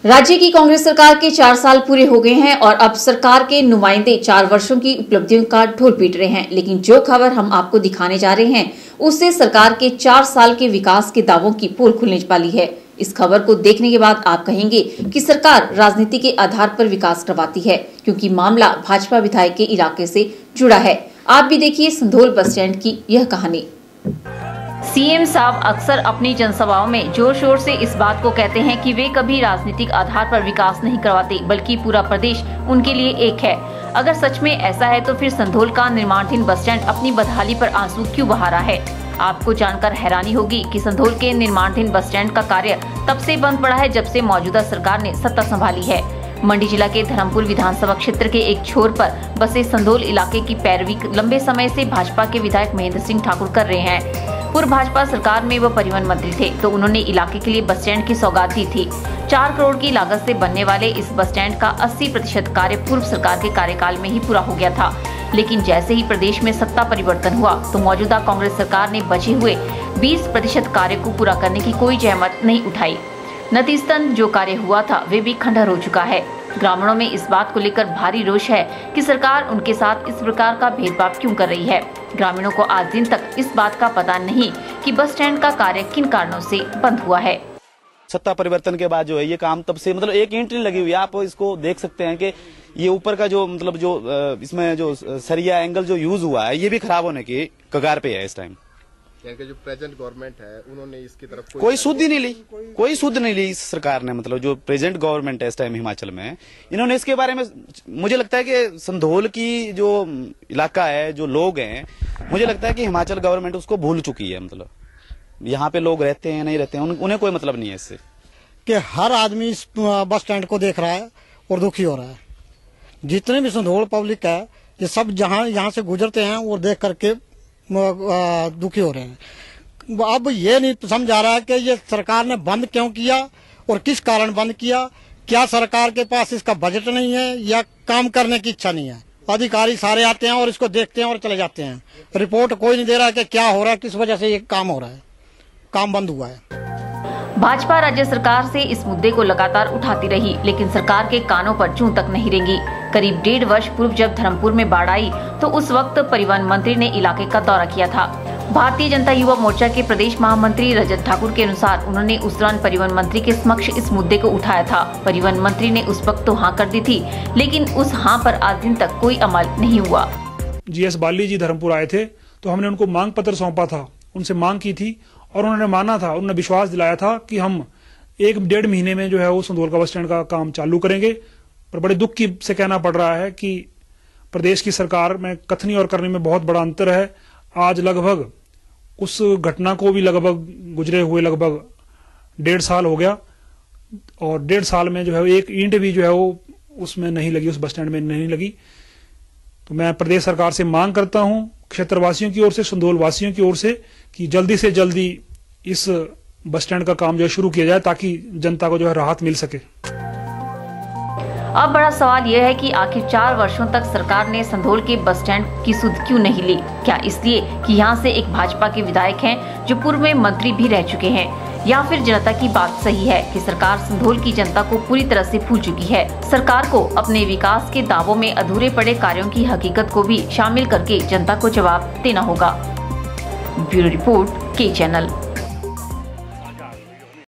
राज्य की कांग्रेस सरकार के 4 साल पूरे हो गए हैं और अब सरकार के नुमाइंदे 4 वर्षों की उपलब्धियों का ढोल पीट रहे हैं। लेकिन जो खबर हम आपको दिखाने जा रहे हैं उससे सरकार के 4 साल के विकास के दावों की पोल खुलने वाली है। इस खबर को देखने के बाद आप कहेंगे कि सरकार राजनीति के आधार पर विकास करवाती है, क्योंकि मामला भाजपा विधायक के इलाके से जुड़ा है। आप भी देखिए संधोल बस स्टैंड की यह कहानी। सीएम साहब अक्सर अपनी जनसभाओं में जोर शोर से इस बात को कहते हैं कि वे कभी राजनीतिक आधार पर विकास नहीं करवाते, बल्कि पूरा प्रदेश उनके लिए एक है। अगर सच में ऐसा है तो फिर संधोल का निर्माणाधीन बस स्टैंड अपनी बदहाली पर आंसू क्यों बहा रहा है? आपको जानकर हैरानी होगी कि संधोल के निर्माणाधीन बस स्टैंड का कार्य तब से बंद पड़ा है जब से मौजूदा सरकार ने सत्ता संभाली है। मंडी जिला के धर्मपुर विधानसभा क्षेत्र के एक छोर पर बसे संधोल इलाके की पैरवी लंबे समय से भाजपा के विधायक महेंद्र सिंह ठाकुर कर रहे हैं। पूर्व भाजपा सरकार में वो परिवहन मंत्री थे तो उन्होंने इलाके के लिए बस स्टैंड की सौगात दी थी। 4 करोड़ की लागत से बनने वाले इस बस स्टैंड का 80% कार्य पूर्व सरकार के कार्यकाल में ही पूरा हो गया था। लेकिन जैसे ही प्रदेश में सत्ता परिवर्तन हुआ तो मौजूदा कांग्रेस सरकार ने बचे हुए 20% कार्य को पूरा करने की कोई जहमत नहीं उठाई। नतीजतन जो कार्य हुआ था वे भी खंडहर हो चुका है। ग्रामीणों में इस बात को लेकर भारी रोष है कि सरकार उनके साथ इस प्रकार का भेदभाव क्यों कर रही है। ग्रामीणों को आज दिन तक इस बात का पता नहीं कि बस स्टैंड का कार्य किन कारणों से बंद हुआ है। सत्ता परिवर्तन के बाद जो है ये काम तब से एक ईंट नहीं लगी हुई है। आप इसको देख सकते हैं कि ये ऊपर का जो इसमें जो सरिया एंगल जो यूज हुआ है ये भी खराब होने की कगार पे है। इस टाइम जो प्रेजेंट गवर्नमेंट है उन्होंने इसकी तरफ कोई सुध ही नहीं ली, कोई सुध नहीं ली इस सरकार ने। जो प्रेजेंट गवर्नमेंट है इस टाइम हिमाचल में, इन्होंने इसके बारे में, मुझे लगता है कि संधोल की जो इलाका है, जो लोग हैं, मुझे लगता है कि हिमाचल गवर्नमेंट उसको भूल चुकी है। यहाँ पे लोग रहते हैं नहीं रहते हैं उन्हें कोई मतलब नहीं है इससे। कि हर आदमी इस बस स्टैंड को देख रहा है और दुखी हो रहा है। जितने भी संधोल पब्लिक है ये सब जहाँ यहाँ से गुजरते हैं और देख करके दुखी हो रहे हैं। अब ये नहीं समझ आ रहा है कि ये सरकार ने बंद क्यों किया और किस कारण बंद किया। क्या सरकार के पास इसका बजट नहीं है या काम करने की इच्छा नहीं है? अधिकारी सारे आते हैं और इसको देखते हैं और चले जाते हैं। रिपोर्ट कोई नहीं दे रहा है कि क्या हो रहा है, किस वजह से ये काम हो रहा है, काम बंद हुआ है। भाजपा राज्य सरकार से इस मुद्दे को लगातार उठाती रही, लेकिन सरकार के कानों पर जूं तक नहीं रेंगी। करीब 1.5 वर्ष पूर्व जब धर्मपुर में बाढ़ आई तो उस वक्त परिवहन मंत्री ने इलाके का दौरा किया था। भारतीय जनता युवा मोर्चा के प्रदेश महामंत्री रजत ठाकुर के अनुसार उन्होंने उस दौरान परिवहन मंत्री के समक्ष इस मुद्दे को उठाया था। परिवहन मंत्री ने उस वक्त तो हाँ कर दी थी, लेकिन उस हाँ पर आज दिन तक कोई अमल नहीं हुआ। GS बाली जी धर्मपुर आए थे तो हमने उनको मांग पत्र सौंपा था, उनसे मांग की थी और उन्होंने माना था, उन्होंने विश्वास दिलाया था कि हम 1-1.5 महीने में जो है वो संधोल का बस स्टैंड का काम चालू करेंगे। पर बड़े दुख की से कहना पड़ रहा है कि प्रदेश की सरकार में कथनी और करने में बहुत बड़ा अंतर है। आज लगभग उस घटना को भी लगभग गुजरे हुए लगभग 1.5 साल हो गया और 1.5 साल में जो है एक ईंट भी जो है वो उसमें नहीं लगी, उस बस स्टैंड में नहीं लगी। तो मैं प्रदेश सरकार से मांग करता हूं, क्षेत्रवासियों की ओर से, संधोल वासियों की ओर से, कि जल्दी से जल्दी इस बस स्टैंड का काम जो है शुरू किया जाए ताकि जनता को जो है राहत मिल सके। अब बड़ा सवाल यह है कि आखिर 4 वर्षों तक सरकार ने संधोल के बस स्टैंड की सुध क्यों नहीं ली? क्या इसलिए कि यहाँ से एक भाजपा के विधायक हैं जो पूर्व में मंत्री भी रह चुके हैं, या फिर जनता की बात सही है कि सरकार संधोल की जनता को पूरी तरह से भूल चुकी है? सरकार को अपने विकास के दावों में अधूरे पड़े कार्यों की हकीकत को भी शामिल करके जनता को जवाब देना होगा। ब्यूरो रिपोर्ट, के चैनल।